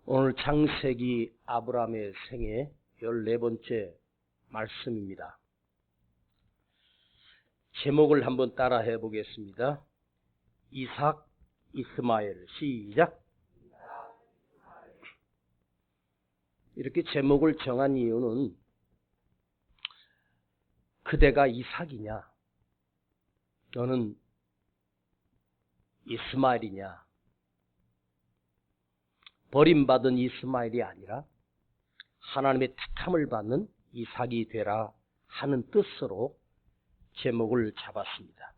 오늘 창세기 아브라함의 생애 14번째 말씀입니다. 제목을 한번 따라 해보겠습니다. 이삭, 이스마엘. 시작. 이렇게 제목을 정한 이유는 그대가 이삭이냐, 너는 이스마엘이냐, 버림받은 이스마엘이 아니라 하나님의 택함을 받는 이삭이 되라 하는 뜻으로 제목을 잡았습니다.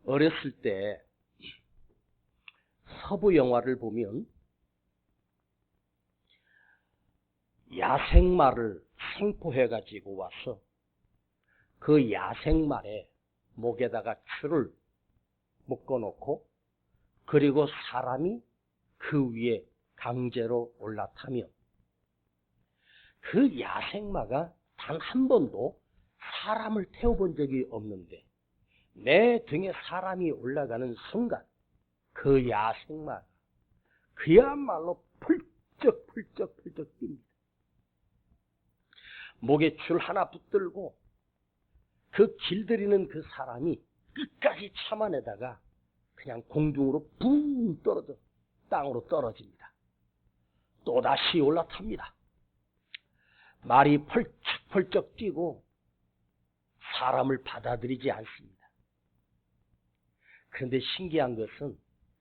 어렸을 때 서부 영화를 보면 야생마를 생포해가지고 와서 그 야생말에 목에다가 줄을 묶어놓고 그리고 사람이 그 위에 강제로 올라타며 그 야생마가 단 한 번도 사람을 태워본 적이 없는데 내 등에 사람이 올라가는 순간 그 야생마가 그야말로 펄쩍 뜁니다. 목에 줄 하나 붙들고 그 길들이는 그 사람이 끝까지 참아내다가 그냥 공중으로 붕 떨어져 땅으로 떨어집니다. 또다시 올라탑니다. 말이 펄쩍 뛰고 사람을 받아들이지 않습니다. 그런데 신기한 것은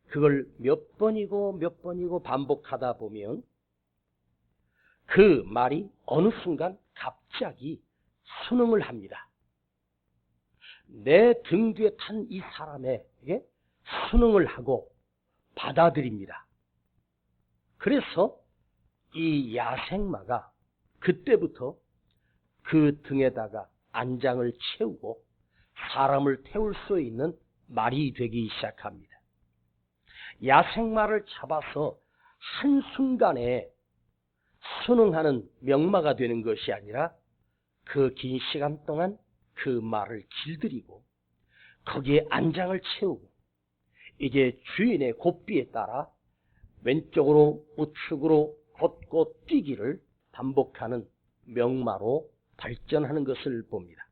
그걸 몇 번이고 반복하다 보면 그 말이 어느 순간 갑자기 순응을 합니다. 내 등 뒤에 탄 이 사람에게 순응을 하고 받아들입니다. 그래서 이 야생마가 그때부터 그 등에다가 안장을 채우고 사람을 태울 수 있는 말이 되기 시작합니다. 야생마를 잡아서 한순간에 순응하는 명마가 되는 것이 아니라 그 긴 시간 동안 그 말을 길들이고 거기에 안장을 채우고 이제 주인의 고삐에 따라 왼쪽으로 우측으로 곧곧 뛰기를 반복하는 명마로 발전하는 것을 봅니다.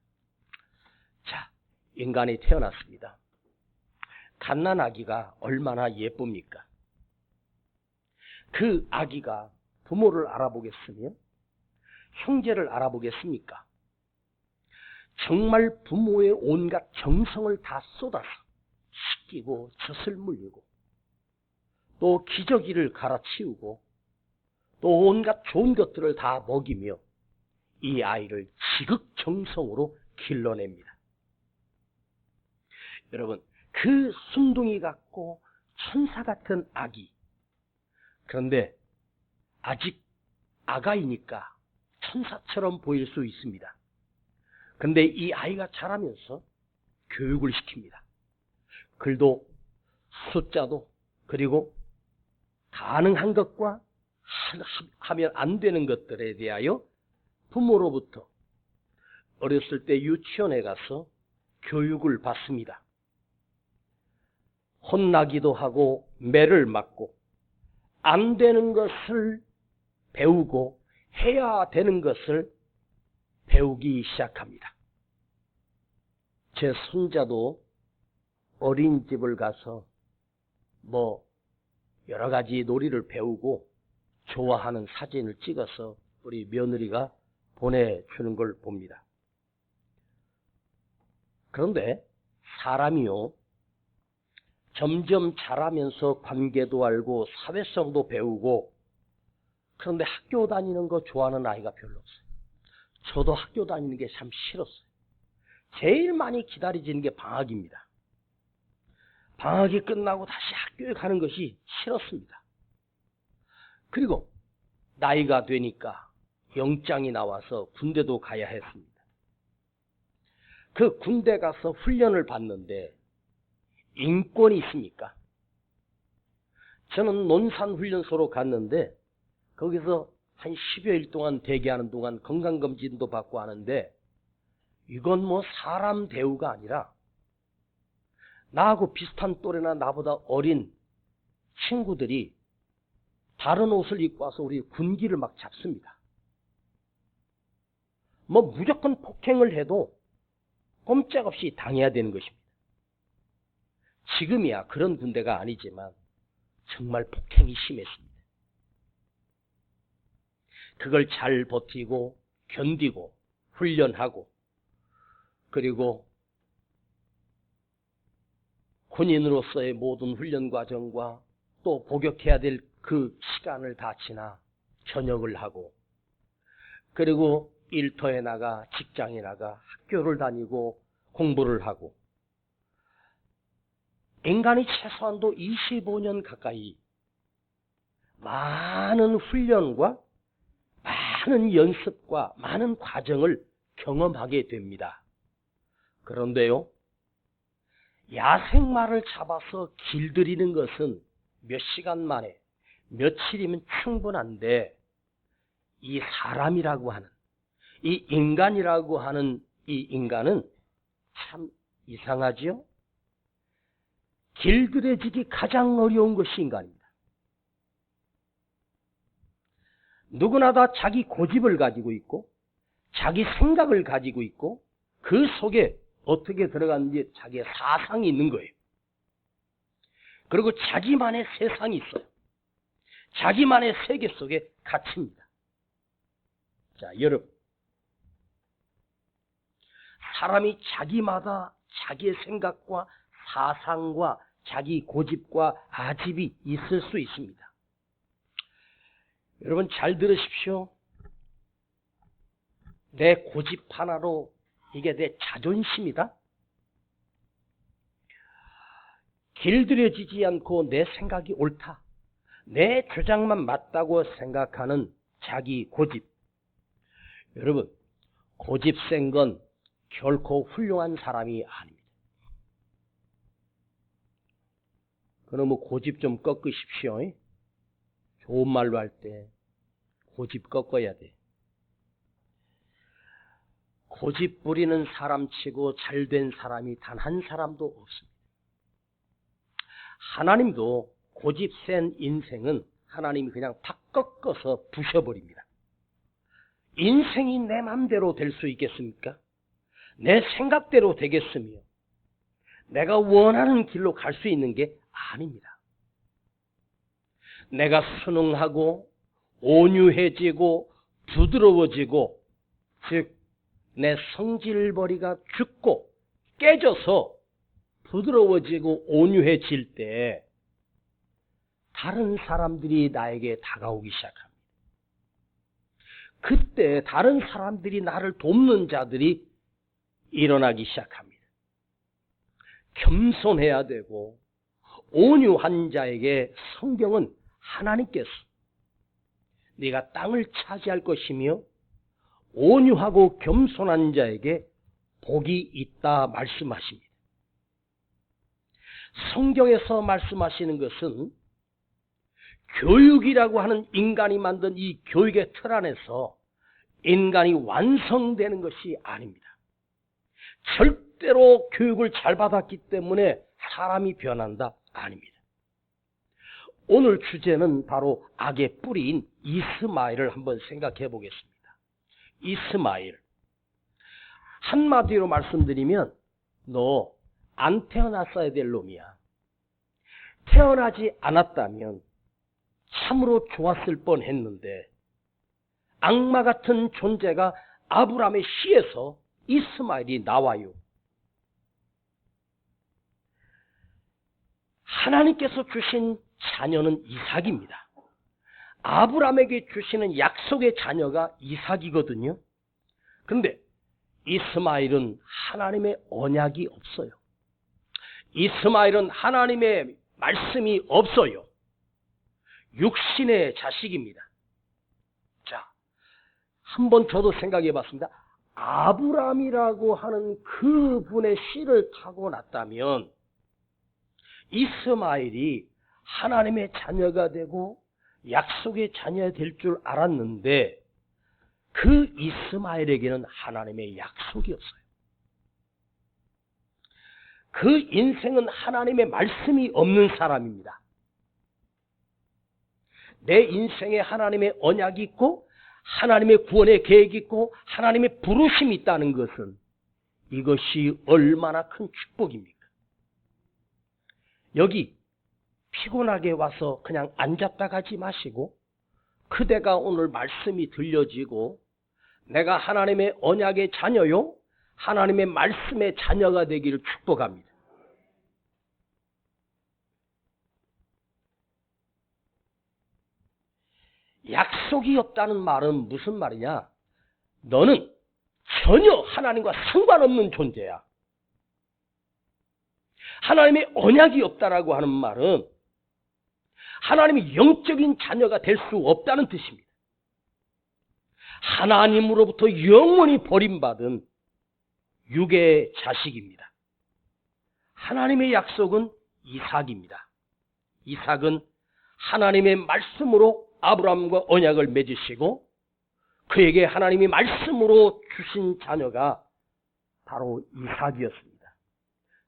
자, 인간이 태어났습니다. 갓난아기가 얼마나 예쁩니까? 그 아기가 부모를 알아보겠으며 형제를 알아보겠습니까? 정말 부모의 온갖 정성을 다 쏟아서 씻기고 젖을 물리고 또 기저귀를 갈아치우고 또 온갖 좋은 것들을 다 먹이며 이 아이를 지극정성으로 길러냅니다. 여러분, 그 순둥이 같고 천사 같은 아기, 그런데 아직 아가이니까 천사처럼 보일 수 있습니다. 그런데 이 아이가 자라면서 교육을 시킵니다. 글도 숫자도 그리고 가능한 것과 하면 안 되는 것들에 대하여 부모로부터 어렸을 때 유치원에 가서 교육을 받습니다. 혼나기도 하고 매를 맞고 안 되는 것을 배우고 해야 되는 것을 배우기 시작합니다. 제 손자도 어린이집을 가서 여러 가지 놀이를 배우고 좋아하는 사진을 찍어서 우리 며느리가 보내주는 걸 봅니다. 그런데 사람이요, 점점 자라면서 관계도 알고 사회성도 배우고 그런데 학교 다니는 거 좋아하는 아이가 별로 없어요. 저도 학교 다니는 게 참 싫었어요. 제일 많이 기다려지는 게 방학입니다. 방학이 끝나고 다시 학교에 가는 것이 싫었습니다. 그리고 나이가 되니까 영장이 나와서 군대도 가야 했습니다. 그 군대 가서 훈련을 받는데 인권이 있습니까? 저는 논산훈련소로 갔는데 거기서 한 10여일 동안 대기하는 동안 건강검진도 받고 하는데 이건 사람 대우가 아니라 나하고 비슷한 또래나 나보다 어린 친구들이 다른 옷을 입고 와서 우리 군기를 막 잡습니다. 뭐 무조건 폭행을 해도 꼼짝없이 당해야 되는 것입니다. 지금이야 그런 군대가 아니지만 정말 폭행이 심했습니다. 그걸 잘 버티고 견디고 훈련하고 그리고 군인으로서의 모든 훈련 과정과 또 복역해야 될 그 시간을 다 지나 전역을 하고 그리고 일터에 나가 직장에 나가 학교를 다니고 공부를 하고 인간이 최소한도 25년 가까이 많은 훈련과 많은 연습과 많은 과정을 경험하게 됩니다. 그런데요, 야생마를 잡아서 길들이는 것은 몇 시간 만에 며칠이면 충분한데 이 사람이라고 하는 이 인간이라고 하는 이 인간은 참 이상하지요? 길들여지기 가장 어려운 것이 인간입니다. 누구나 다 자기 고집을 가지고 있고 자기 생각을 가지고 있고 그 속에 어떻게 들어갔는지 자기의 사상이 있는 거예요. 그리고 자기만의 세상이 있어요. 자기만의 세계 속에 갇힙니다. 자, 여러분. 사람이 자기마다 자기의 생각과 사상과 자기 고집과 아집이 있을 수 있습니다. 여러분 잘 들으십시오. 내 고집 하나로 이게 내 자존심이다? 길들여지지 않고 내 생각이 옳다. 내 주장만 맞다고 생각하는 자기 고집. 여러분, 고집 센 건 결코 훌륭한 사람이 아닙니다. 그러면 고집 좀 꺾으십시오. 좋은 말로 할 때 고집 꺾어야 돼. 고집 부리는 사람치고 잘된 사람이 단 한 사람도 없습니다. 하나님도 고집 센 인생은 하나님이 그냥 팍 꺾어서 부셔버립니다. 인생이 내 맘대로 될 수 있겠습니까? 내 생각대로 되겠으며 내가 원하는 길로 갈 수 있는 게 아닙니다. 내가 순응하고 온유해지고 부드러워지고 즉 내 성질벌이가 죽고 깨져서 부드러워지고 온유해질 때 다른 사람들이 나에게 다가오기 시작합니다. 그때 다른 사람들이 나를 돕는 자들이 일어나기 시작합니다. 겸손해야 되고 온유한 자에게 성경은 하나님께서 네가 땅을 차지할 것이며 온유하고 겸손한 자에게 복이 있다 말씀하십니다. 성경에서 말씀하시는 것은 교육이라고 하는 인간이 만든 이 교육의 틀 안에서 인간이 완성되는 것이 아닙니다. 절대로 교육을 잘 받았기 때문에 사람이 변한다? 아닙니다. 오늘 주제는 바로 악의 뿌리인 이스마엘을 한번 생각해 보겠습니다. 이스마엘. 한마디로 말씀드리면 너 안 태어났어야 될 놈이야. 태어나지 않았다면 참으로 좋았을 뻔했는데 악마 같은 존재가 아브라함의 씨에서 이스마엘이 나와요. 하나님께서 주신 자녀는 이삭입니다. 아브라함에게 주시는 약속의 자녀가 이삭이거든요. 그런데 이스마엘은 하나님의 언약이 없어요. 이스마엘은 하나님의 말씀이 없어요. 육신의 자식입니다. 자, 한번 저도 생각해 봤습니다. 아브라함이라고 하는 그분의 씨를 타고 났다면 이스마엘이 하나님의 자녀가 되고 약속의 자녀가 될 줄 알았는데 그 이스마엘에게는 하나님의 약속이 없어요. 그 인생은 하나님의 말씀이 없는 사람입니다. 내 인생에 하나님의 언약이 있고 하나님의 구원의 계획이 있고 하나님의 부르심이 있다는 것은 이것이 얼마나 큰 축복입니까? 여기 피곤하게 와서 그냥 앉았다 가지 마시고 그대가 오늘 말씀이 들려지고 내가 하나님의 언약의 자녀요, 하나님의 말씀의 자녀가 되기를 축복합니다. 약속이 없다는 말은 무슨 말이냐? 너는 전혀 하나님과 상관없는 존재야. 하나님의 언약이 없다라고 하는 말은 하나님의 영적인 자녀가 될 수 없다는 뜻입니다. 하나님으로부터 영원히 버림받은 육의 자식입니다. 하나님의 약속은 이삭입니다. 이삭은 하나님의 말씀으로 아브라함과 언약을 맺으시고 그에게 하나님이 말씀으로 주신 자녀가 바로 이삭이었습니다.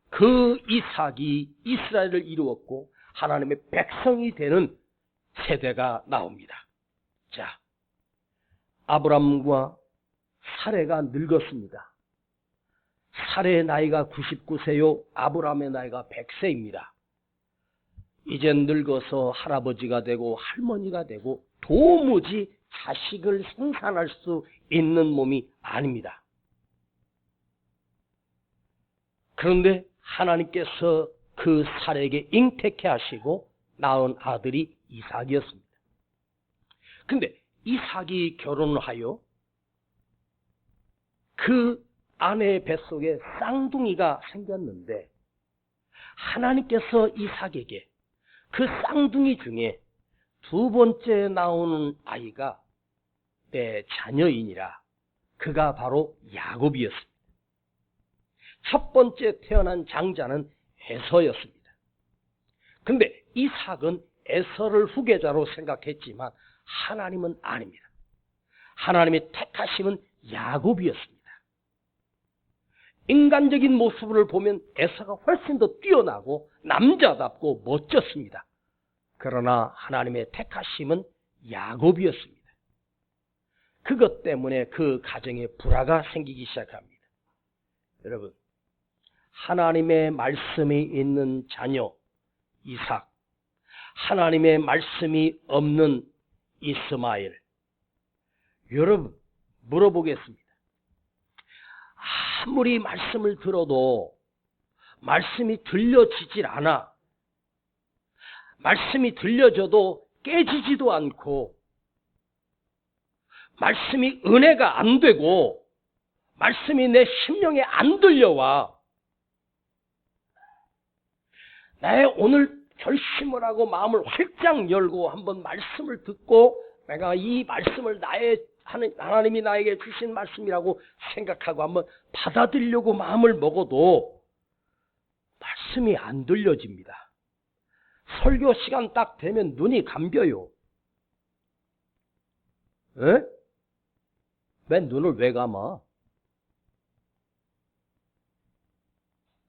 그 이삭이 이스라엘을 이루었고 하나님의 백성이 되는 세대가 나옵니다. 자, 아브라함과 사레가 늙었습니다. 사레의 나이가 99세요. 아브라함의 나이가 100세입니다. 이젠 늙어서 할아버지가 되고 할머니가 되고 도무지 자식을 생산할 수 있는 몸이 아닙니다. 그런데 하나님께서 그 사레에게 잉태케 하시고 낳은 아들이 이삭이었습니다. 그런데 이삭이 결혼을 하여 그 아내의 뱃속에 쌍둥이가 생겼는데 하나님께서 이삭에게 그 쌍둥이 중에 두 번째 나오는 아이가 내 자녀이니라. 그가 바로 야곱이었습니다. 첫 번째 태어난 장자는 에서였습니다. 그런데 이삭은 에서를 후계자로 생각했지만 하나님은 아닙니다. 하나님의 택하심은 야곱이었습니다. 인간적인 모습을 보면 에서가 훨씬 더 뛰어나고 남자답고 멋졌습니다. 그러나 하나님의 택하심은 야곱이었습니다. 그것 때문에 그 가정에 불화가 생기기 시작합니다. 여러분, 하나님의 말씀이 있는 자녀 이삭, 하나님의 말씀이 없는 이스마엘. 여러분, 물어보겠습니다. 아무리 말씀을 들어도 말씀이 들려지질 않아. 말씀이 들려져도 깨지지도 않고 말씀이 은혜가 안 되고 말씀이 내 심령에 안 들려와. 내 오늘 결심을 하고 마음을 활짝 열고 한번 말씀을 듣고 내가 이 말씀을 하나님이 나에게 주신 말씀이라고 생각하고 한번 받아들이려고 마음을 먹어도 말씀이 안 들려집니다. 설교 시간 딱 되면 눈이 감겨요. 에? 왜 눈을 왜 감아?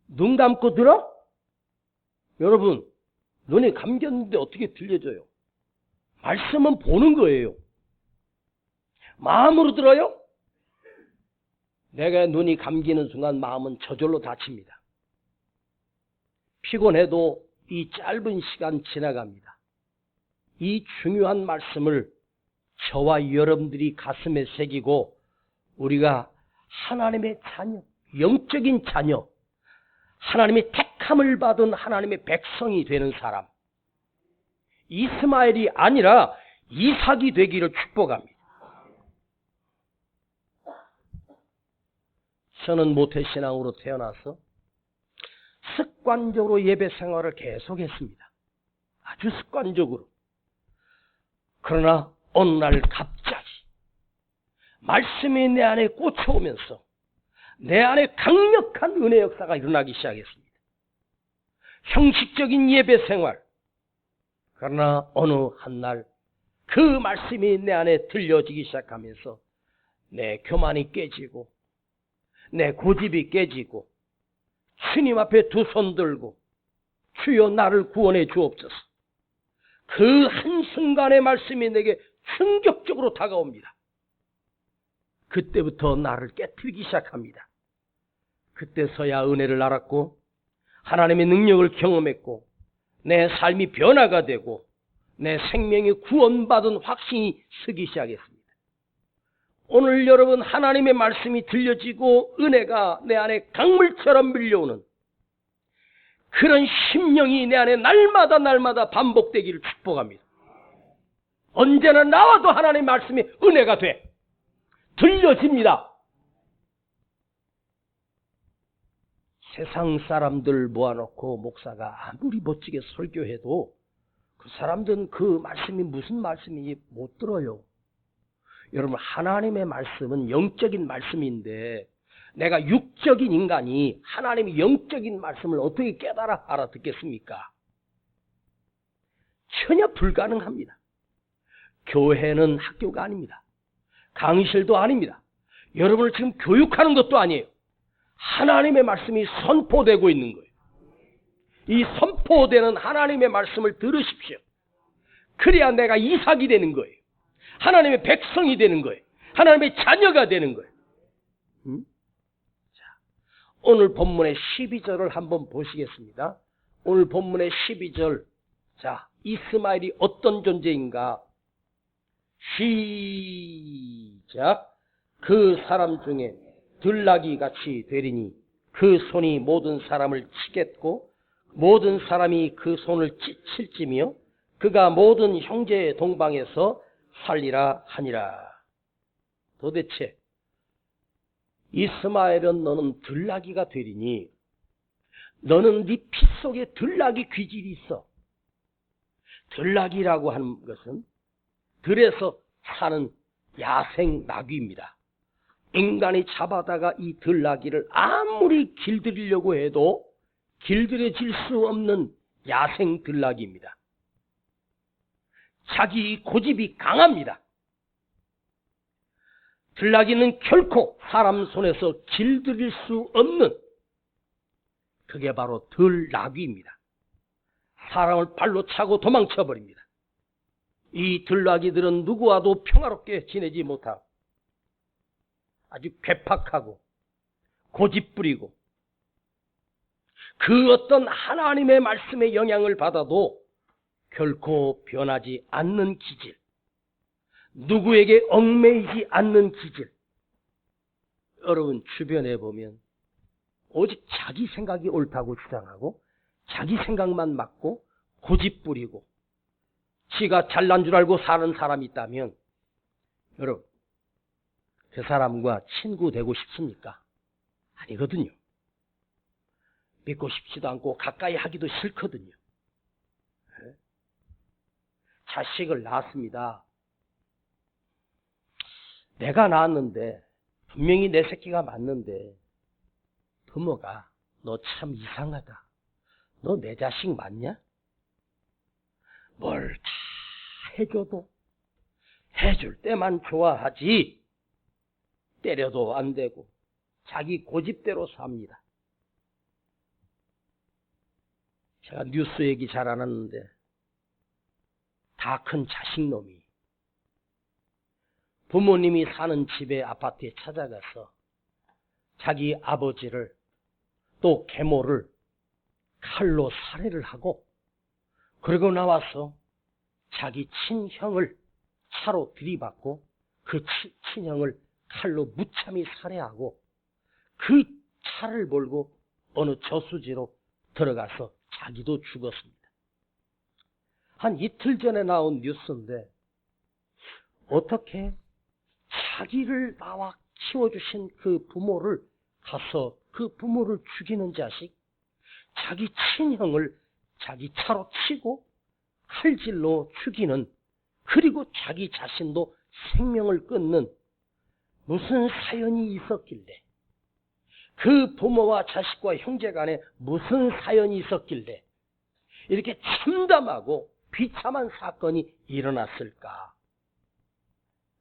눈 감고 들어? 여러분, 눈이 감겼는데 어떻게 들려져요? 말씀은 보는 거예요. 마음으로 들어요? 내가 눈이 감기는 순간 마음은 저절로 닫힙니다. 피곤해도 이 짧은 시간 지나갑니다. 이 중요한 말씀을 저와 여러분들이 가슴에 새기고 우리가 하나님의 자녀, 영적인 자녀, 하나님의 택함을 받은 하나님의 백성이 되는 사람, 이스마엘이 아니라 이삭이 되기를 축복합니다. 저는 모태신앙으로 태어나서 습관적으로 예배 생활을 계속했습니다. 아주 습관적으로. 그러나 어느 날 갑자기 말씀이 내 안에 꽂혀오면서 내 안에 강력한 은혜 역사가 일어나기 시작했습니다. 형식적인 예배 생활. 그러나 어느 한날 그 말씀이 내 안에 들려지기 시작하면서 내 교만이 깨지고 내 고집이 깨지고 주님 앞에 두 손 들고 주여 나를 구원해 주옵소서. 그 한순간의 말씀이 내게 충격적으로 다가옵니다. 그때부터 나를 깨트리기 시작합니다. 그때서야 은혜를 알았고 하나님의 능력을 경험했고 내 삶이 변화가 되고 내 생명이 구원받은 확신이 서기 시작했습니다. 오늘 여러분 하나님의 말씀이 들려지고 은혜가 내 안에 강물처럼 밀려오는 그런 심령이 내 안에 날마다 반복되기를 축복합니다. 언제나 나와도 하나님의 말씀이 은혜가 돼. 들려집니다. 세상 사람들 모아놓고 목사가 아무리 멋지게 설교해도 그 사람들은 그 말씀이 무슨 말씀인지 못 들어요. 여러분 하나님의 말씀은 영적인 말씀인데 내가 육적인 인간이 하나님의 영적인 말씀을 어떻게 깨달아 알아듣겠습니까? 전혀 불가능합니다. 교회는 학교가 아닙니다. 강의실도 아닙니다. 여러분을 지금 교육하는 것도 아니에요. 하나님의 말씀이 선포되고 있는 거예요. 이 선포되는 하나님의 말씀을 들으십시오. 그래야 내가 이삭이 되는 거예요. 하나님의 백성이 되는 거예요. 하나님의 자녀가 되는 거예요. 자, 오늘 본문의 12절을 한번 보시겠습니다. 오늘 본문의 12절. 자, 이스마엘이 어떤 존재인가? 시작. 그 사람 중에 들나귀 같이 되리니 그 손이 모든 사람을 치겠고 모든 사람이 그 손을 칠지며 그가 모든 형제의 동방에서 살리라 하니라. 도대체 이스마엘은 너는 들나귀가 되리니 너는 네 피 속에 들나귀 귀질이 있어. 들나귀라고 하는 것은 들에서 사는 야생 나귀입니다. 인간이 잡아다가 이 들나귀를 아무리 길들이려고 해도 길들여질 수 없는 야생 들나귀입니다. 자기 고집이 강합니다. 들나귀는 결코 사람 손에서 길들일 수 없는 그게 바로 들나귀입니다. 사람을 발로 차고 도망쳐버립니다. 이 들나귀들은 누구와도 평화롭게 지내지 못하고 아주 괴팍하고 고집부리고 그 어떤 하나님의 말씀의 영향을 받아도 결코 변하지 않는 기질, 누구에게 얽매이지 않는 기질. 여러분 주변에 보면 오직 자기 생각이 옳다고 주장하고 자기 생각만 맞고 고집부리고 지가 잘난 줄 알고 사는 사람이 있다면 여러분 그 사람과 친구 되고 싶습니까? 아니거든요. 믿고 싶지도 않고 가까이 하기도 싫거든요. 자식을 낳았습니다. 내가 낳았는데 분명히 내 새끼가 맞는데 부모가 너 참 이상하다. 너 내 자식 맞냐? 뭘 다 해줘도 해줄 때만 좋아하지 때려도 안 되고 자기 고집대로 삽니다. 제가 뉴스 얘기 잘 안 하는데 다 큰 자식놈이 부모님이 사는 집에 아파트에 찾아가서 자기 아버지를 또 계모를 칼로 살해를 하고 그리고 나와서 자기 친형을 차로 들이받고 그 친형을 칼로 무참히 살해하고 그 차를 몰고 어느 저수지로 들어가서 자기도 죽었습니다. 한 이틀 전에 나온 뉴스인데 어떻게 자기를 낳아 키워주신 그 부모를 가서 그 부모를 죽이는 자식, 자기 친형을 자기 차로 치고 칼질로 죽이는, 그리고 자기 자신도 생명을 끊는 무슨 사연이 있었길래, 그 부모와 자식과 형제 간에 무슨 사연이 있었길래 이렇게 참담하고 비참한 사건이 일어났을까?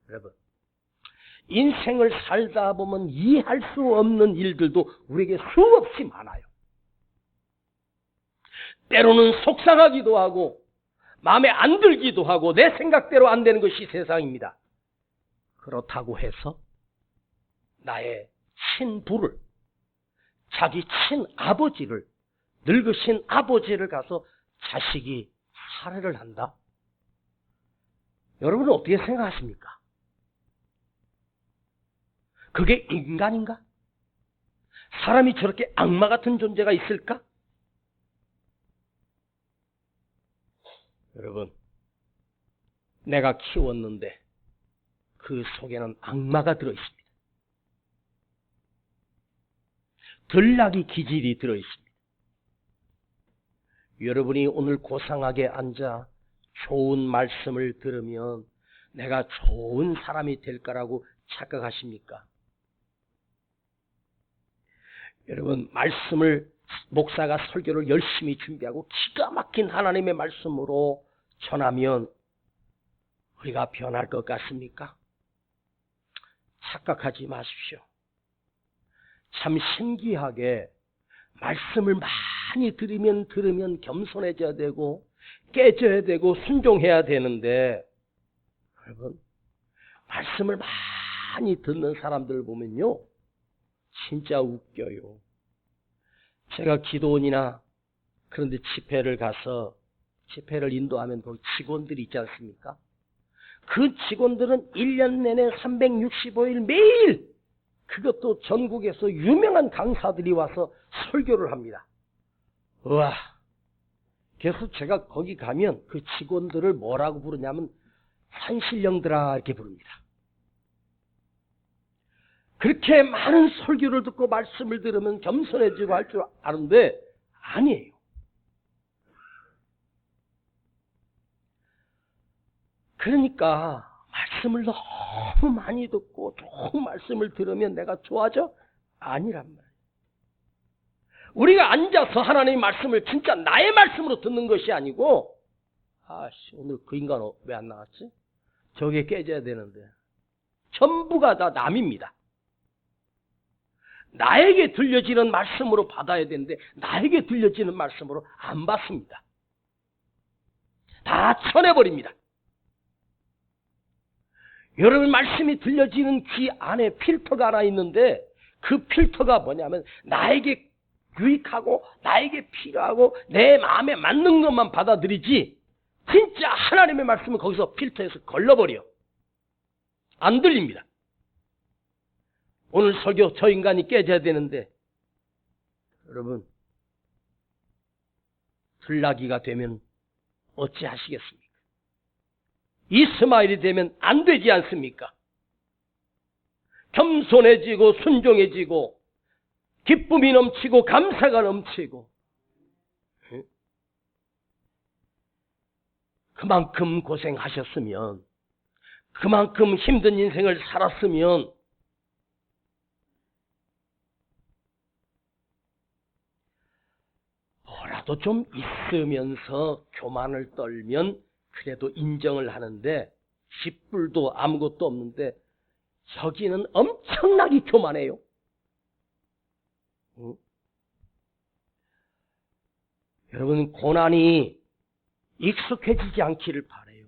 여러분, 인생을 살다 보면 이해할 수 없는 일들도 우리에게 수없이 많아요. 때로는 속상하기도 하고 마음에 안 들기도 하고 내 생각대로 안 되는 것이 세상입니다. 그렇다고 해서 나의 친부를, 자기 친아버지를, 늙으신 아버지를 가서 자식이 살해를 한다? 여러분은 어떻게 생각하십니까? 그게 인간인가? 사람이 저렇게 악마 같은 존재가 있을까? 여러분, 내가 키웠는데 그 속에는 악마가 들어있습니다. 들나귀 기질이 들어있습니다. 여러분이 오늘 고상하게 앉아 좋은 말씀을 들으면 내가 좋은 사람이 될 거라고 착각하십니까? 여러분, 말씀을, 목사가 설교를 열심히 준비하고 기가 막힌 하나님의 말씀으로 전하면 우리가 변할 것 같습니까? 착각하지 마십시오. 참 신기하게 말씀을 많이 들으면 겸손해져야 되고 깨져야 되고 순종해야 되는데, 여러분, 말씀을 많이 듣는 사람들 보면요, 진짜 웃겨요. 제가 기도원이나 그런 데 집회를 가서 집회를 인도하면 거기 직원들이 있지 않습니까? 그 직원들은 1년 내내 365일 매일, 그것도 전국에서 유명한 강사들이 와서 설교를 합니다. 우와. 그래서 제가 거기 가면 그 직원들을 뭐라고 부르냐면 산신령들아 이렇게 부릅니다. 그렇게 많은 설교를 듣고 말씀을 들으면 겸손해지고 할 줄 아는데 아니에요. 그러니까 말씀을 너무 많이 듣고 좋은 말씀을 들으면 내가 좋아져? 아니란 말이에요. 우리가 앉아서 하나님의 말씀을 진짜 나의 말씀으로 듣는 것이 아니고, 오늘 그 인간 왜 안 나왔지? 저게 깨져야 되는데. 전부가 다 남입니다. 나에게 들려지는 말씀으로 받아야 되는데 나에게 들려지는 말씀으로 안 받습니다. 다 쳐내버립니다. 여러분, 말씀이 들려지는 귀 안에 필터가 하나 있는데 그 필터가 뭐냐면 나에게 유익하고 나에게 필요하고 내 마음에 맞는 것만 받아들이지, 진짜 하나님의 말씀은 거기서 필터에서 걸러버려. 안 들립니다. 오늘 설교 저 인간이 깨져야 되는데, 여러분, 들나귀가 되면 어찌하시겠습니까? 이스마엘이 되면 안 되지 않습니까? 겸손해지고 순종해지고 기쁨이 넘치고 감사가 넘치고, 그만큼 고생하셨으면, 그만큼 힘든 인생을 살았으면 뭐라도 좀 있으면서 교만을 떨면 그래도 인정을 하는데, 10불도 아무것도 없는데 여기는 엄청나게 교만해요. 여러분, 고난이 익숙해지지 않기를 바라요.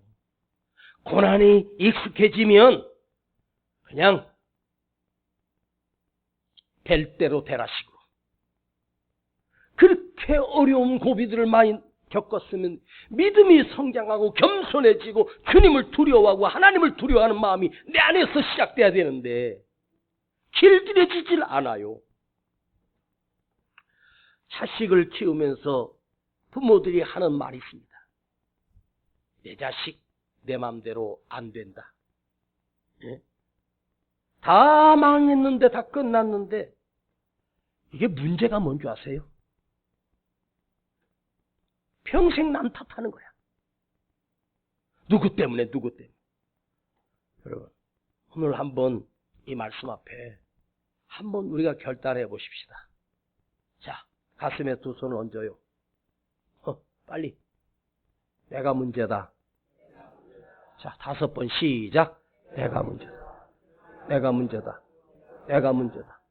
고난이 익숙해지면 그냥 될 대로 되라식으로. 그렇게 어려운 고비들을 많이 겪었으면 믿음이 성장하고 겸손해지고 주님을 두려워하고 하나님을 두려워하는 마음이 내 안에서 시작돼야 되는데 길들여지질 않아요. 자식을 키우면서 부모들이 하는 말이 있습니다. 내 자식 내 마음대로 안 된다. 예? 다 망했는데, 다 끝났는데, 이게 문제가 뭔지 아세요? 평생 남 탓하는 거야. 누구 때문에. 여러분, 오늘 한번 이 말씀 앞에 한번 우리가 결단해 보십시다. 자, 가슴에 두 손을 얹어요. 빨리. 내가 문제다. 자, 5번 시작. 내가 문제다. 내가 문제다. 내가 문제다.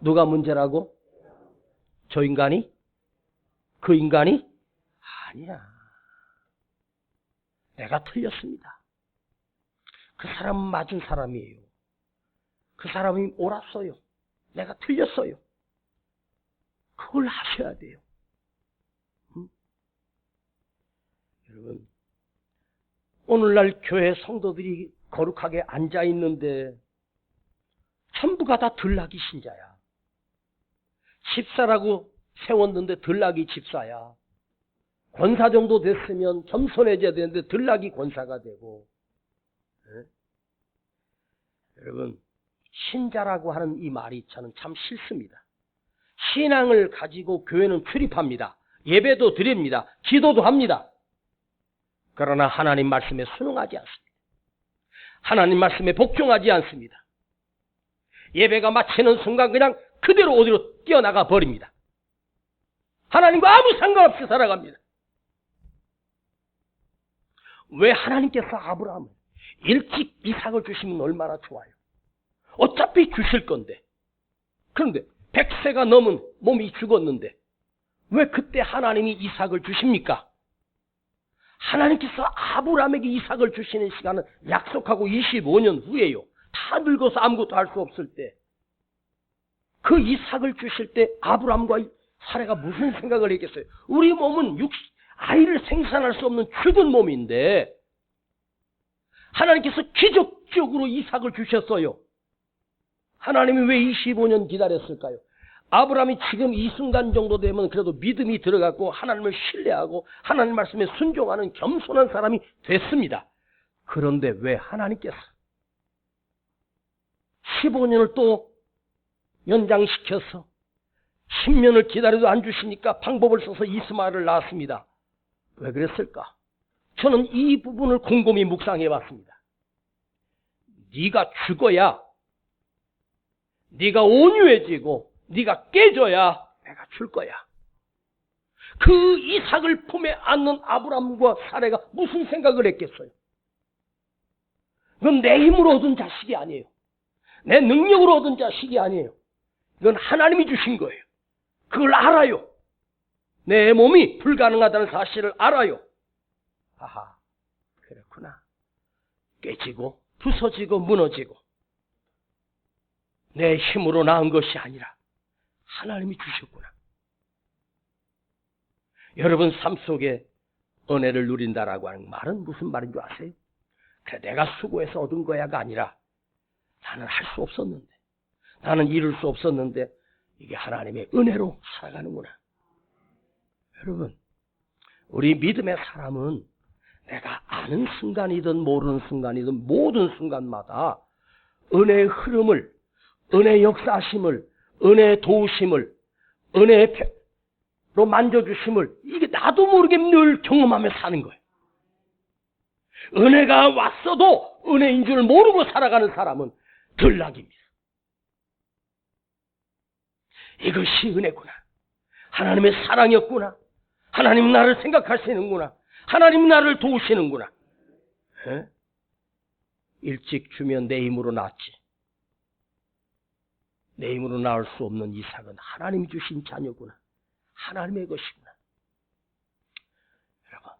누가 문제라고? 저 인간이? 그 인간이? 아니야. 내가 틀렸습니다. 그 사람은 맞은 사람이에요. 그 사람이 옳았어요. 내가 틀렸어요. 그걸 하셔야 돼요. 여러분, 오늘날 교회 성도들이 거룩하게 앉아있는데 전부가 다 들락이 신자야. 집사라고 세웠는데 들락이 집사야. 권사 정도 됐으면 겸손해져야 되는데 들락이 권사가 되고. 네? 여러분, 신자라고 하는 이 말이 저는 참 싫습니다. 신앙을 가지고 교회는 출입합니다. 예배도 드립니다. 기도도 합니다. 그러나 하나님 말씀에 순응하지 않습니다. 하나님 말씀에 복종하지 않습니다. 예배가 마치는 순간 그냥 그대로 어디로 뛰어나가 버립니다. 하나님과 아무 상관없이 살아갑니다. 왜 하나님께서 아브라함을 일찍 이삭을 주시면 얼마나 좋아요. 어차피 주실 건데. 그런데 100세가 넘은 몸이 죽었는데 왜 그때 하나님이 이삭을 주십니까? 하나님께서 아브라함에게 이삭을 주시는 시간은 약속하고 25년 후에요. 다 늙어서 아무것도 할 수 없을 때. 그 이삭을 주실 때 아브라함과 사라가 무슨 생각을 했겠어요? 우리 몸은 아이를 생산할 수 없는 죽은 몸인데 하나님께서 기적적으로 이삭을 주셨어요. 하나님이 왜 25년 기다렸을까요? 아브라함이 지금 이 순간 정도 되면 그래도 믿음이 들어갔고 하나님을 신뢰하고 하나님 말씀에 순종하는 겸손한 사람이 됐습니다. 그런데 왜 하나님께서 15년을 또 연장시켜서 10년을 기다려도 안 주시니까 방법을 써서 이스마엘을 낳았습니다. 왜 그랬을까? 저는 이 부분을 곰곰이 묵상해 봤습니다. 네가 죽어야, 네가 온유해지고 네가 깨져야 내가 줄 거야. 그 이삭을 품에 안는 아브라함과 사레가 무슨 생각을 했겠어요? 그건 내 힘으로 얻은 자식이 아니에요. 내 능력으로 얻은 자식이 아니에요. 이건 하나님이 주신 거예요. 그걸 알아요. 내 몸이 불가능하다는 사실을 알아요. 아하, 그렇구나. 깨지고 부서지고 무너지고 내 힘으로 낳은 것이 아니라 하나님이 주셨구나. 여러분 삶 속에 은혜를 누린다라고 하는 말은 무슨 말인 줄 아세요? 그래, 내가 수고해서 얻은 거야가 아니라 나는 할 수 없었는데, 나는 이룰 수 없었는데 이게 하나님의 은혜로 살아가는구나. 여러분, 우리 믿음의 사람은 내가 아는 순간이든 모르는 순간이든 모든 순간마다 은혜의 흐름을, 은혜의 역사심을, 은혜의 도우심을, 은혜로 만져주심을 이게 나도 모르게 늘 경험하며 사는 거예요. 은혜가 왔어도 은혜인 줄 모르고 살아가는 사람은 들락입니다. 이것이 은혜구나. 하나님의 사랑이었구나. 하나님 나를 생각하시는구나. 하나님 나를 도우시는구나. 에? 일찍 주면 내 힘으로 낳지. 내 힘으로 낳을 수 없는 이삭은 하나님이 주신 자녀구나. 하나님의 것이구나. 여러분,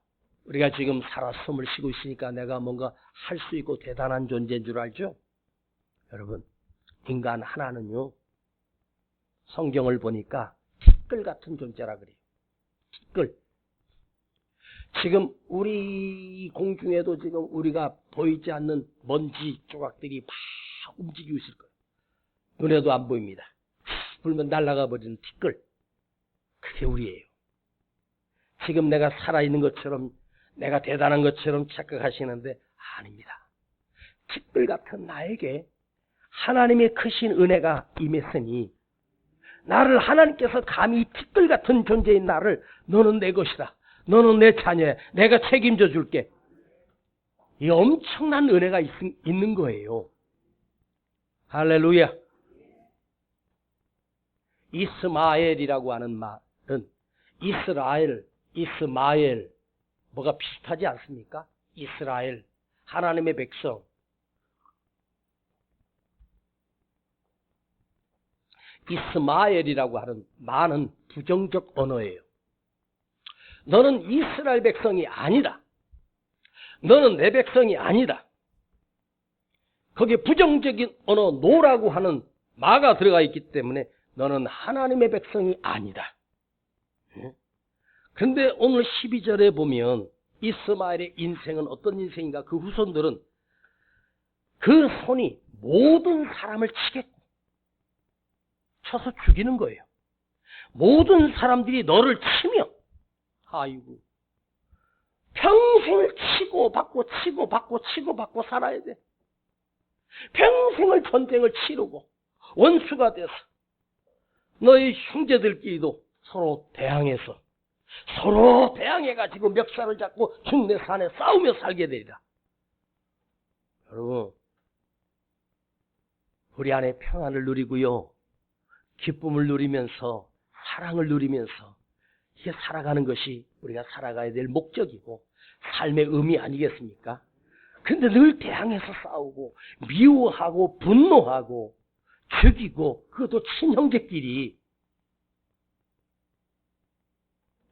우리가 지금 살아 숨을 쉬고 있으니까 내가 뭔가 할 수 있고 대단한 존재인 줄 알죠? 여러분, 인간 하나는요, 성경을 보니까 티끌 같은 존재라 그래요. 티끌. 지금 우리 공중에도 지금 우리가 보이지 않는 먼지 조각들이 막 움직이고 있을 거예요. 눈에도 안 보입니다. 불면 날아가 버리는 티끌. 그게 우리예요. 지금 내가 살아있는 것처럼, 내가 대단한 것처럼 착각하시는데 아닙니다. 티끌 같은 나에게 하나님의 크신 은혜가 임했으니 나를 하나님께서 감히 티끌 같은 존재인 나를 너는 내 것이다. 너는 내 자녀야. 내가 책임져 줄게. 이 엄청난 은혜가 있는 거예요. 할렐루야. 이스마엘이라고 하는 말은 이스마엘 뭐가 비슷하지 않습니까? 이스라엘, 하나님의 백성. 이스마엘이라고 하는 말은 부정적 언어예요. 너는 이스라엘 백성이 아니다. 너는 내 백성이 아니다. 거기에 부정적인 언어 노라고 하는 마가 들어가 있기 때문에 너는 하나님의 백성이 아니다. 그런데 오늘 12절에 보면 이스마엘의 인생은 어떤 인생인가? 그 후손들은 그 손이 모든 사람을 치겠고 쳐서 죽이는 거예요. 모든 사람들이 너를 치며 아이고 평생을 치고받고 치고받고 치고받고 살아야 돼. 평생을 전쟁을 치르고 원수가 돼서 너희 형제들끼리도 서로 대항해가지고 멱살을 잡고 중내산에 싸우며 살게 되리라. 여러분, 우리 안에 평안을 누리고요, 기쁨을 누리면서 사랑을 누리면서 이게 살아가는 것이 우리가 살아가야 될 목적이고 삶의 의미 아니겠습니까? 근데 늘 대항해서 싸우고 미워하고 분노하고 죽이고 그것도 친형제끼리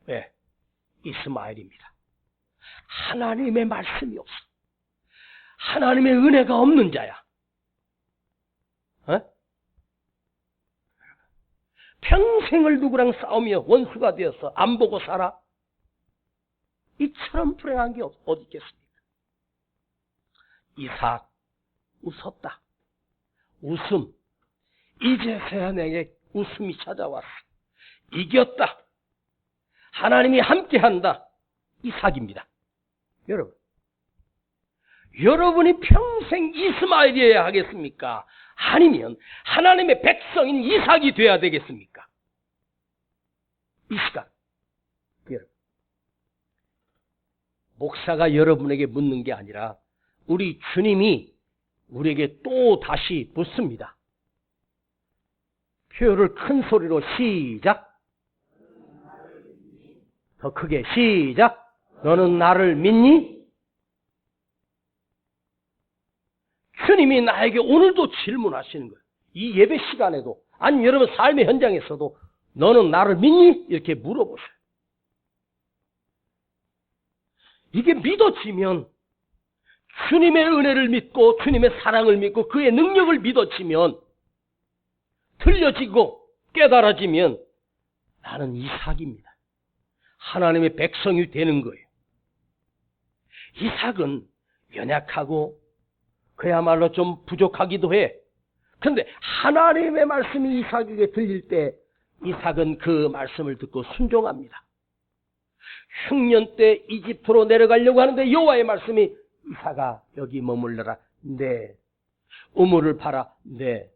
왜? 이스마엘입니다. 하나님의 말씀이 없어. 하나님의 은혜가 없는 자야. 평생을 누구랑 싸우며 원수가 되어서 안 보고 살아? 이처럼 불행한 게 어디 있겠습니까? 이삭 웃었다. 웃음. 이제서야 내게 웃음이 찾아왔어. 이겼다. 하나님이 함께한다. 이삭입니다. 여러분이 평생 이스마엘이어야 하겠습니까? 아니면 하나님의 백성인 이삭이 돼야 되겠습니까? 이 시간 여러분, 목사가 여러분에게 묻는 게 아니라 우리 주님이 우리에게 또 다시 묻습니다. 표를 큰 소리로 시작. 더 크게 시작. 너는 나를 믿니? 주님이 나에게 오늘도 질문하시는 거예요. 이 예배 시간에도, 아니 여러분 삶의 현장에서도 너는 나를 믿니? 이렇게 물어보세요. 이게 믿어지면, 주님의 은혜를 믿고 주님의 사랑을 믿고 그의 능력을 믿어지면, 들려지고 깨달아지면 나는 이삭입니다. 하나님의 백성이 되는 거예요. 이삭은 연약하고 그야말로 좀 부족하기도 해. 그런데 하나님의 말씀이 이삭에게 들릴 때 이삭은 그 말씀을 듣고 순종합니다. 흉년 때 이집트로 내려가려고 하는데 여호와의 말씀이 이삭아 여기 머물러라. 네. 우물을 파라. 네.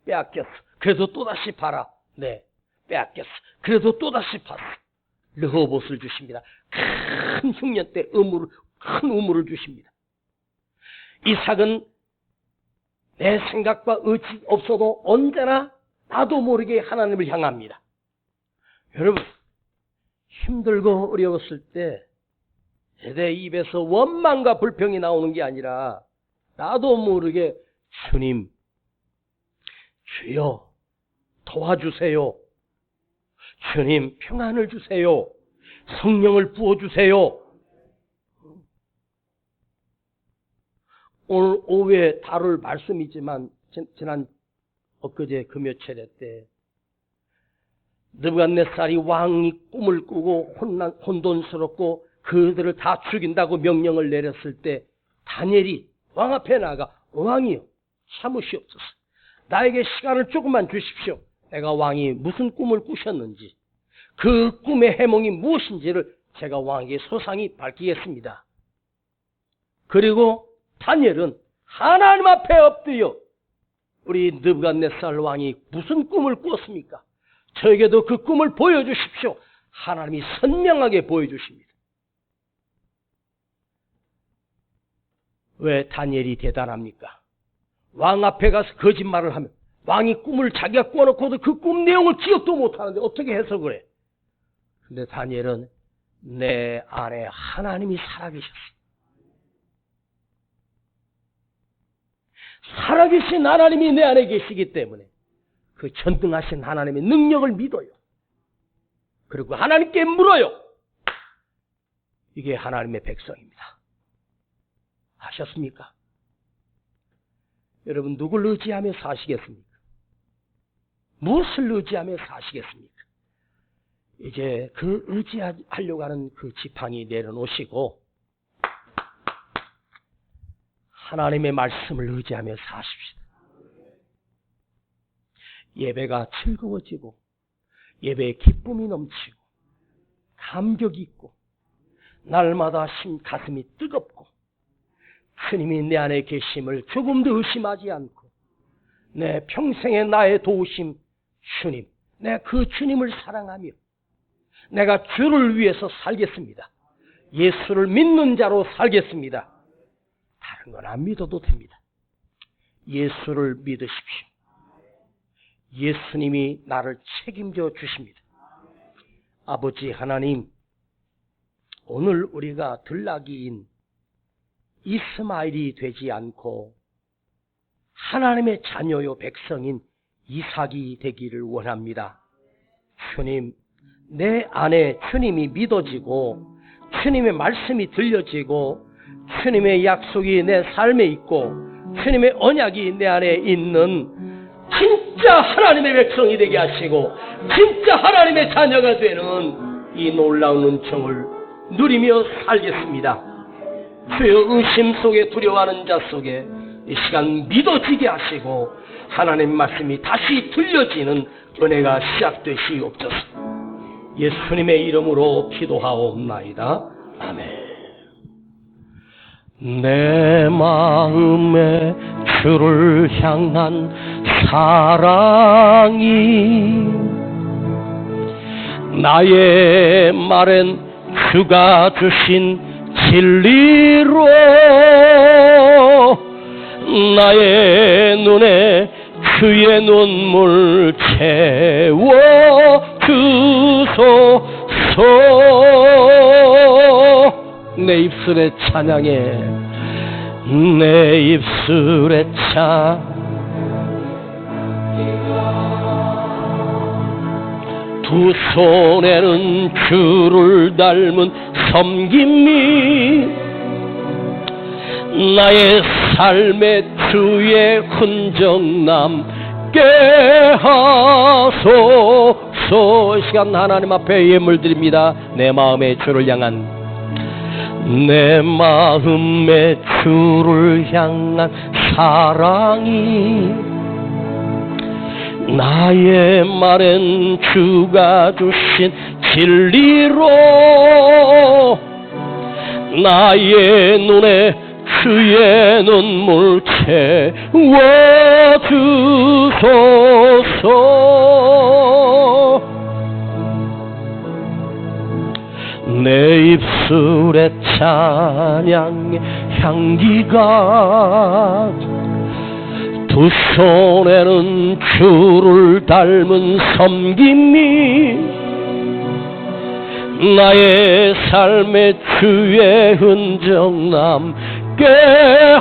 빼앗겼어. 그래도 또다시 파라. 네. 빼앗겼어. 그래도 또다시 팔아. 르호봇을 주십니다. 큰 흉년 때 큰 우물을 주십니다. 이삭은 내 생각과 의지 없어도 언제나 나도 모르게 하나님을 향합니다. 여러분, 힘들고 어려웠을 때 내 입에서 원망과 불평이 나오는 게 아니라 나도 모르게 주님, 주여 도와주세요. 주님 평안을 주세요. 성령을 부어주세요. 오늘 오후에 다룰 말씀이지만 지난 엊그제 금요철에 때 느부갓네살이 왕이 꿈을 꾸고 혼돈스럽고 그들을 다 죽인다고 명령을 내렸을 때 다니엘이 왕 앞에 나가 왕이여 참으시옵소서. 나에게 시간을 조금만 주십시오. 내가 왕이 무슨 꿈을 꾸셨는지 그 꿈의 해몽이 무엇인지를 제가 왕에게 소상히 밝히겠습니다. 그리고 다니엘은 하나님 앞에 엎드려 우리 느부갓네살 왕이 무슨 꿈을 꾸었습니까? 저에게도 그 꿈을 보여주십시오. 하나님이 선명하게 보여주십니다. 왜 다니엘이 대단합니까? 왕 앞에 가서 거짓말을 하면 왕이 꿈을 자기가 꾸어놓고도 그 꿈 내용을 기억도 못하는데 어떻게 해석을 해? 근데 다니엘은 내 안에 하나님이 살아계셨어. 살아계신 하나님이 내 안에 계시기 때문에 그 전능하신 하나님의 능력을 믿어요. 그리고 하나님께 물어요. 이게 하나님의 백성입니다. 아셨습니까? 여러분, 누굴 의지하며 사시겠습니까? 무엇을 의지하며 사시겠습니까? 이제 그 의지하려고 하는 그 지팡이 내려놓으시고 하나님의 말씀을 의지하며 사십시다. 예배가 즐거워지고 예배에 기쁨이 넘치고 감격이 있고 날마다 가슴이 뜨겁고 주님이 내 안에 계심을 조금도 의심하지 않고 내 평생의 나의 도우심 주님, 내가 그 주님을 사랑하며 내가 주를 위해서 살겠습니다. 예수를 믿는 자로 살겠습니다. 다른 건 안 믿어도 됩니다. 예수를 믿으십시오. 예수님이 나를 책임져 주십니다. 아버지 하나님, 오늘 우리가 들나귀인 이스마엘이 되지 않고 하나님의 자녀요 백성인 이삭이 되기를 원합니다. 주님, 내 안에 주님이 믿어지고 주님의 말씀이 들려지고 주님의 약속이 내 삶에 있고 주님의 언약이 내 안에 있는 진짜 하나님의 백성이 되게 하시고 진짜 하나님의 자녀가 되는 이 놀라운 은총을 누리며 살겠습니다. 주여, 의심 속에 두려워하는 자 속에 이 시간 믿어지게 하시고 하나님 말씀이 다시 들려지는 은혜가 시작되시옵소서. 예수님의 이름으로 기도하옵나이다. 아멘. 내 마음에 주를 향한 사랑이 나의 말엔 주가 주신 진리로 나의 눈에 주의 눈물 채워 주소서. 내 입술의 찬양에 내 입술의 두 손에는 주를 닮은 섬김이 나의 삶에 주의 흔적 남게 하소서. 이 시간 하나님 앞에 예물 드립니다. 내 마음에 주를 향한 내 마음에 주를 향한 사랑이 나의 말엔 주가 주신 진리로 나의 눈에 주의 눈물 채워 주소서. 내 입술의 찬양의 향기가 두 손에는 주를 닮은 섬김이 나의 삶에 주의 흔적 남게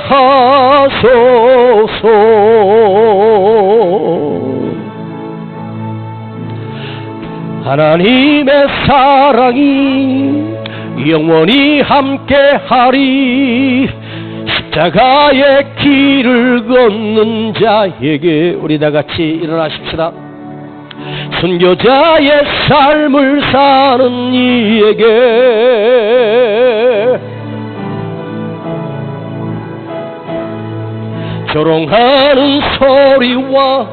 하소서. 하나님의 사랑이 영원히 함께하리. 십자가의 길을 걷는 자에게 우리 다같이 일어나십시다. 순교자의 삶을 사는 이에게 조롱하는 소리와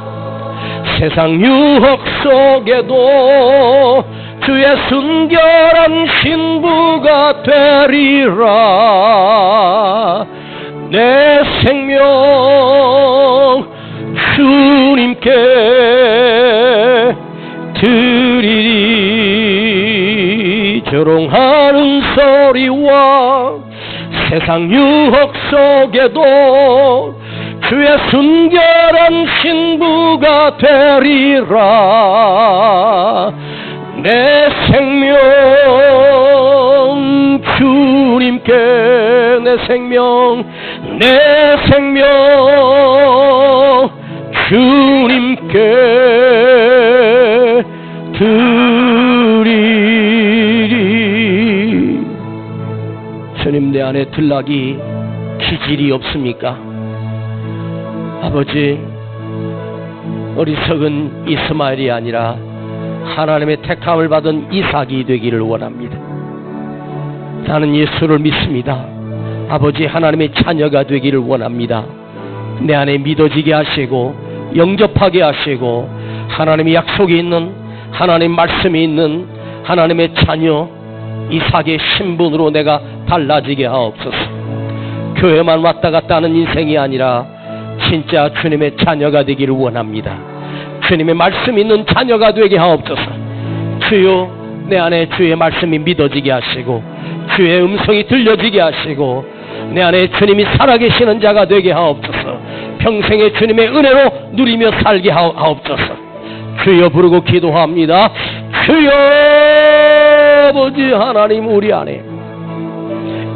세상 유혹 속에도 주의 순결한 신부가 되리라. 내 생명 주님께 드리리. 조롱하는 소리와 세상 유혹 속에도 주의 순결한 신부가 되리라. 내 생명 주님께 내 생명 주님께 드리 안에 들락이 기질이 없습니까? 아버지, 어리석은 이스마엘이 아니라 하나님의 택함을 받은 이삭이 되기를 원합니다. 나는 예수를 믿습니다. 아버지, 하나님의 자녀가 되기를 원합니다. 내 안에 믿어지게 하시고 영접하게 하시고 하나님의 약속이 있는, 하나님 말씀이 있는 하나님의 자녀 이삭의 신분으로 내가 달라지게 하옵소서. 교회만 왔다 갔다 하는 인생이 아니라 진짜 주님의 자녀가 되기를 원합니다. 주님의 말씀이 있는 자녀가 되게 하옵소서. 주여, 내 안에 주의 말씀이 믿어지게 하시고 주의 음성이 들려지게 하시고 내 안에 주님이 살아계시는 자가 되게 하옵소서. 평생의 주님의 은혜로 누리며 살게 하옵소서. 주여 부르고 기도합니다. 주여, 아버지 하나님, 우리 안에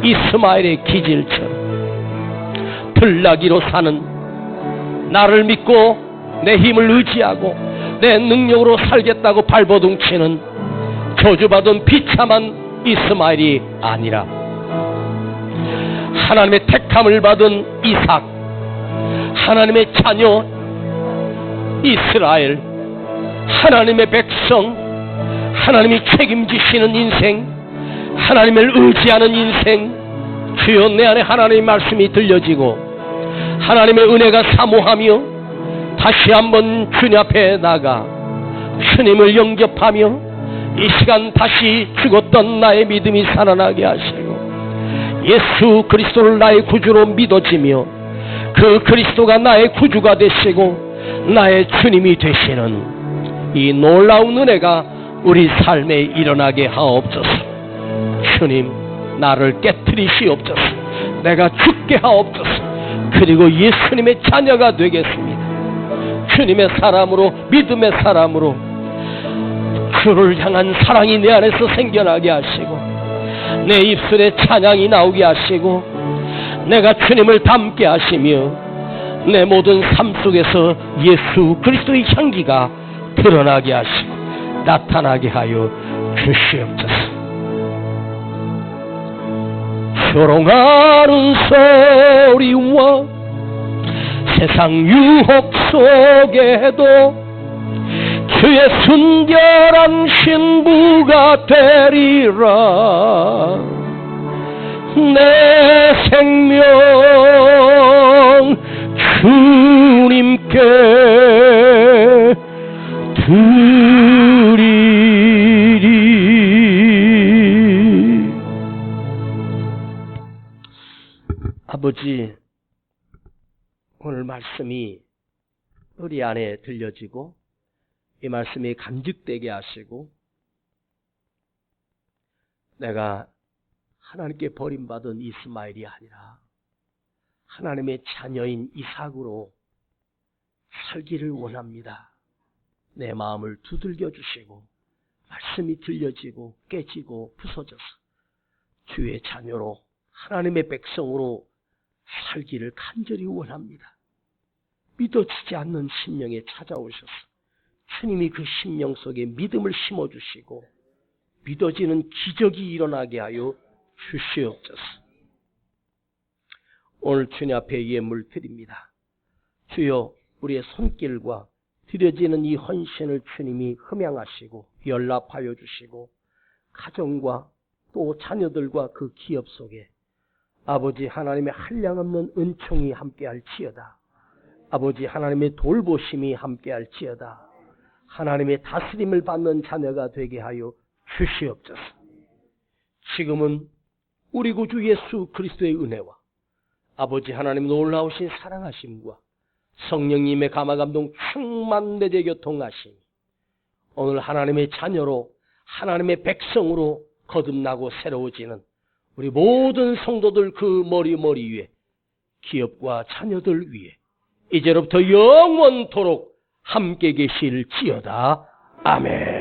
이스마엘의 기질처럼 들나귀로 사는, 나를 믿고 내 힘을 의지하고 내 능력으로 살겠다고 발버둥치는 저주받은 비참한 이스마엘이 아니라 하나님의 택함을 받은 이삭, 하나님의 자녀 이스라엘, 하나님의 백성, 하나님이 책임지시는 인생, 하나님을 의지하는 인생. 주여, 내 안에 하나님의 말씀이 들려지고 하나님의 은혜가 사모하며 다시 한번 주님 앞에 나가 주님을 영접하며 이 시간 다시 죽었던 나의 믿음이 살아나게 하시고 예수 그리스도를 나의 구주로 믿어지며 그 그리스도가 나의 구주가 되시고 나의 주님이 되시는 이 놀라운 은혜가 우리 삶에 일어나게 하옵소서. 주님, 나를 깨트리시옵소서. 내가 죽게 하옵소서. 그리고 예수님의 자녀가 되겠습니다. 주님의 사람으로, 믿음의 사람으로 주를 향한 사랑이 내 안에서 생겨나게 하시고 내 입술에 찬양이 나오게 하시고 내가 주님을 닮게 하시며 내 모든 삶 속에서 예수 그리스도의 향기가 드러나게 하시고 나타나게 하여 주시옵소서. 조롱하는 소리와 세상 유혹 속에도 주의 순결한 신부가 되리라. 내 생명 주님께 드리리. 아버지, 오늘 말씀이 우리 안에 들려지고 이 말씀이 간직되게 하시고 내가 하나님께 버림받은 이스마엘이 아니라 하나님의 자녀인 이삭으로 살기를 원합니다. 내 마음을 두들겨 주시고 말씀이 들려지고 깨지고 부서져서 주의 자녀로 하나님의 백성으로 살기를 간절히 원합니다. 믿어지지 않는 심령에 찾아오셔서 주님이 그 심령 속에 믿음을 심어주시고 믿어지는 기적이 일어나게 하여 주시옵소서. 오늘 주님 앞에 예물 드립니다. 주여, 우리의 손길과 드려지는 이 헌신을 주님이 흠양하시고 연락하여 주시고 가정과 또 자녀들과 그 기업 속에 아버지 하나님의 한량없는 은총이 함께할지어다. 아버지 하나님의 돌보심이 함께할지어다. 하나님의 다스림을 받는 자녀가 되게 하여 주시옵소서. 지금은 우리 구주 예수 그리스도의 은혜와 아버지 하나님 놀라우신 사랑하심과 성령님의 감화감동 충만 내재 교통하심이 오늘 하나님의 자녀로 하나님의 백성으로 거듭나고 새로워지는 우리 모든 성도들 그 머리 위에 기업과 자녀들 위에 이제로부터 영원토록 함께 계실지어다. 아멘.